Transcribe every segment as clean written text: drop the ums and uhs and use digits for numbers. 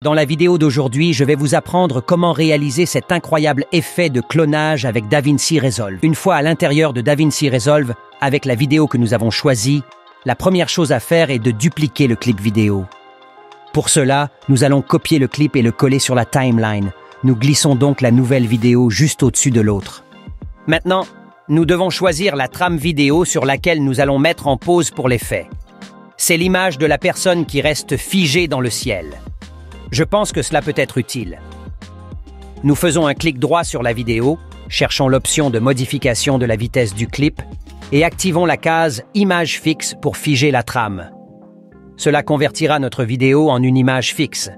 Dans la vidéo d'aujourd'hui, je vais vous apprendre comment réaliser cet incroyable effet de clonage avec DaVinci Resolve. Une fois à l'intérieur de DaVinci Resolve, avec la vidéo que nous avons choisie, la première chose à faire est de dupliquer le clip vidéo. Pour cela, nous allons copier le clip et le coller sur la timeline. Nous glissons donc la nouvelle vidéo juste au-dessus de l'autre. Maintenant, nous devons choisir la trame vidéo sur laquelle nous allons mettre en pause pour l'effet. C'est l'image de la personne qui reste figée dans le ciel. Je pense que cela peut être utile. Nous faisons un clic droit sur la vidéo, cherchons l'option de modification de la vitesse du clip et activons la case « Image fixe » pour figer la trame. Cela convertira notre vidéo en une image fixe.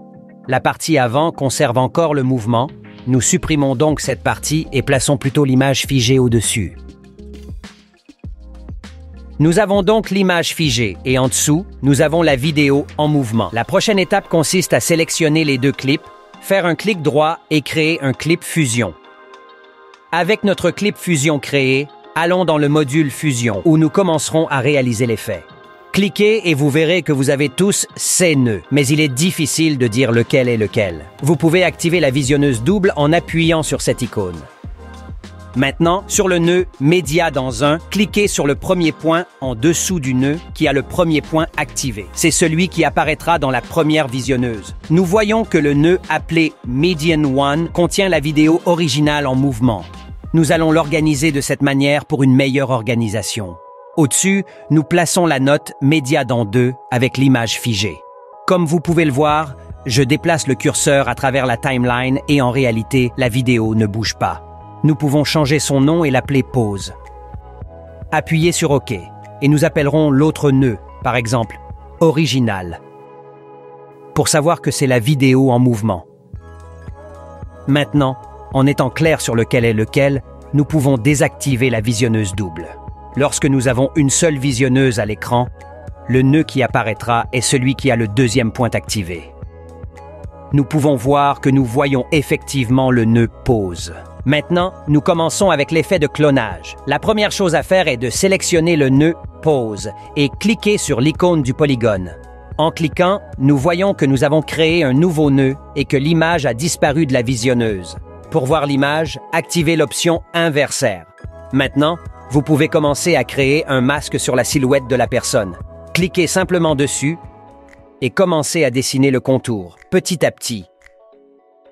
La partie avant conserve encore le mouvement. Nous supprimons donc cette partie et plaçons plutôt l'image figée au-dessus. Nous avons donc l'image figée et en dessous, nous avons la vidéo en mouvement. La prochaine étape consiste à sélectionner les deux clips, faire un clic droit et créer un clip fusion. Avec notre clip fusion créé, allons dans le module fusion où nous commencerons à réaliser l'effet. Cliquez et vous verrez que vous avez tous ces nœuds, mais il est difficile de dire lequel est lequel. Vous pouvez activer la visionneuse double en appuyant sur cette icône. Maintenant, sur le nœud « Média dans un », cliquez sur le premier point en dessous du nœud qui a le premier point activé. C'est celui qui apparaîtra dans la première visionneuse. Nous voyons que le nœud appelé « Median One » contient la vidéo originale en mouvement. Nous allons l'organiser de cette manière pour une meilleure organisation. Au-dessus, nous plaçons la note « Média dans 2 » avec l'image figée. Comme vous pouvez le voir, je déplace le curseur à travers la timeline et en réalité, la vidéo ne bouge pas. Nous pouvons changer son nom et l'appeler pause. Appuyez sur OK et nous appellerons l'autre nœud, par exemple, original, pour savoir que c'est la vidéo en mouvement. Maintenant, en étant clair sur lequel est lequel, nous pouvons désactiver la visionneuse double. Lorsque nous avons une seule visionneuse à l'écran, le nœud qui apparaîtra est celui qui a le deuxième point activé. Nous pouvons voir que nous voyons effectivement le nœud pause. Maintenant, nous commençons avec l'effet de clonage. La première chose à faire est de sélectionner le nœud pause et cliquer sur l'icône du polygone. En cliquant, nous voyons que nous avons créé un nouveau nœud et que l'image a disparu de la visionneuse. Pour voir l'image, activez l'option inversaire. Maintenant, vous pouvez commencer à créer un masque sur la silhouette de la personne. Cliquez simplement dessus et commencez à dessiner le contour, petit à petit.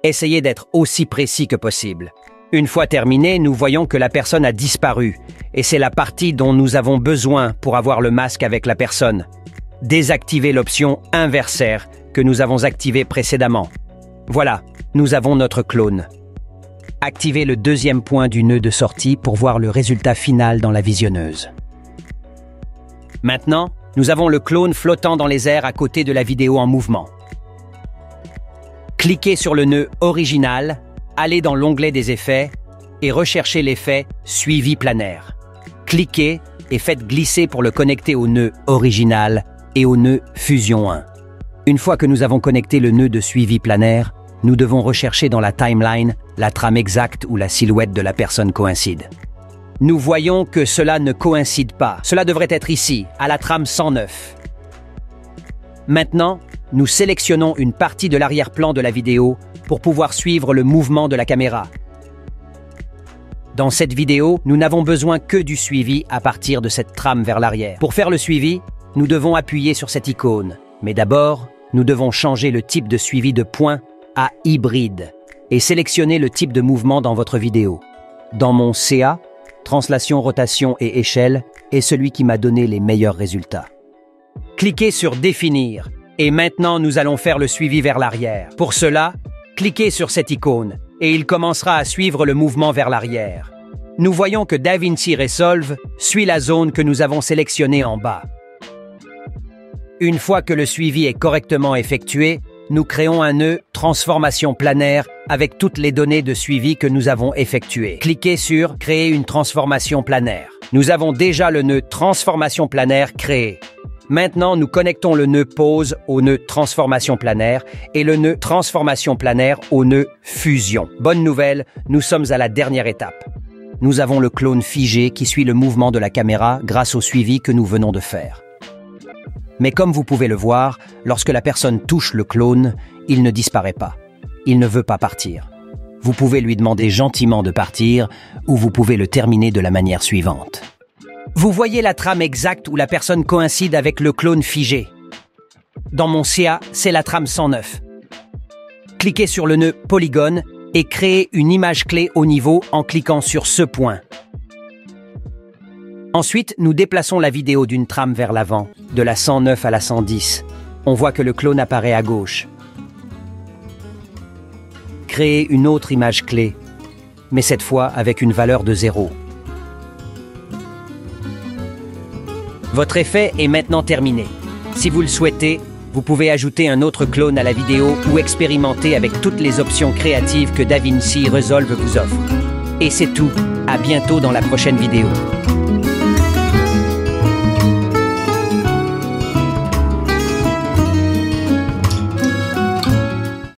Essayez d'être aussi précis que possible. Une fois terminé, nous voyons que la personne a disparu, et c'est la partie dont nous avons besoin pour avoir le masque avec la personne. Désactivez l'option inversaire que nous avons activée précédemment. Voilà, nous avons notre clone. Activez le deuxième point du nœud de sortie pour voir le résultat final dans la visionneuse. Maintenant, nous avons le clone flottant dans les airs à côté de la vidéo en mouvement. Cliquez sur le nœud original, allez dans l'onglet des effets et recherchez l'effet suivi planaire. Cliquez et faites glisser pour le connecter au nœud original et au nœud fusion 1. Une fois que nous avons connecté le nœud de suivi planaire, nous devons rechercher dans la timeline la trame exacte où la silhouette de la personne coïncide. Nous voyons que cela ne coïncide pas. Cela devrait être ici, à la trame 109. Maintenant, nous sélectionnons une partie de l'arrière-plan de la vidéo pour pouvoir suivre le mouvement de la caméra. Dans cette vidéo, nous n'avons besoin que du suivi à partir de cette trame vers l'arrière. Pour faire le suivi, nous devons appuyer sur cette icône. Mais d'abord, nous devons changer le type de suivi de point à hybride et sélectionner le type de mouvement dans votre vidéo. Dans mon CA, translation, rotation et échelle est celui qui m'a donné les meilleurs résultats. Cliquez sur Définir et maintenant nous allons faire le suivi vers l'arrière. Pour cela, cliquez sur cette icône et il commencera à suivre le mouvement vers l'arrière. Nous voyons que DaVinci Resolve suit la zone que nous avons sélectionnée en bas. Une fois que le suivi est correctement effectué, nous créons un nœud transformation planaire avec toutes les données de suivi que nous avons effectuées. Cliquez sur Créer une transformation planaire. Nous avons déjà le nœud transformation planaire créé. Maintenant, nous connectons le nœud pause au nœud transformation planaire et le nœud transformation planaire au nœud fusion. Bonne nouvelle, nous sommes à la dernière étape. Nous avons le clone figé qui suit le mouvement de la caméra grâce au suivi que nous venons de faire. Mais comme vous pouvez le voir, lorsque la personne touche le clone, il ne disparaît pas. Il ne veut pas partir. Vous pouvez lui demander gentiment de partir ou vous pouvez le terminer de la manière suivante. Vous voyez la trame exacte où la personne coïncide avec le clone figé. Dans mon CA, c'est la trame 109. Cliquez sur le nœud polygone et créez une image clé au niveau en cliquant sur ce point. Ensuite, nous déplaçons la vidéo d'une trame vers l'avant, de la 109 à la 110. On voit que le clone apparaît à gauche. Créez une autre image clé, mais cette fois avec une valeur de 0. Votre effet est maintenant terminé. Si vous le souhaitez, vous pouvez ajouter un autre clone à la vidéo ou expérimenter avec toutes les options créatives que DaVinci Resolve vous offre. Et c'est tout. À bientôt dans la prochaine vidéo.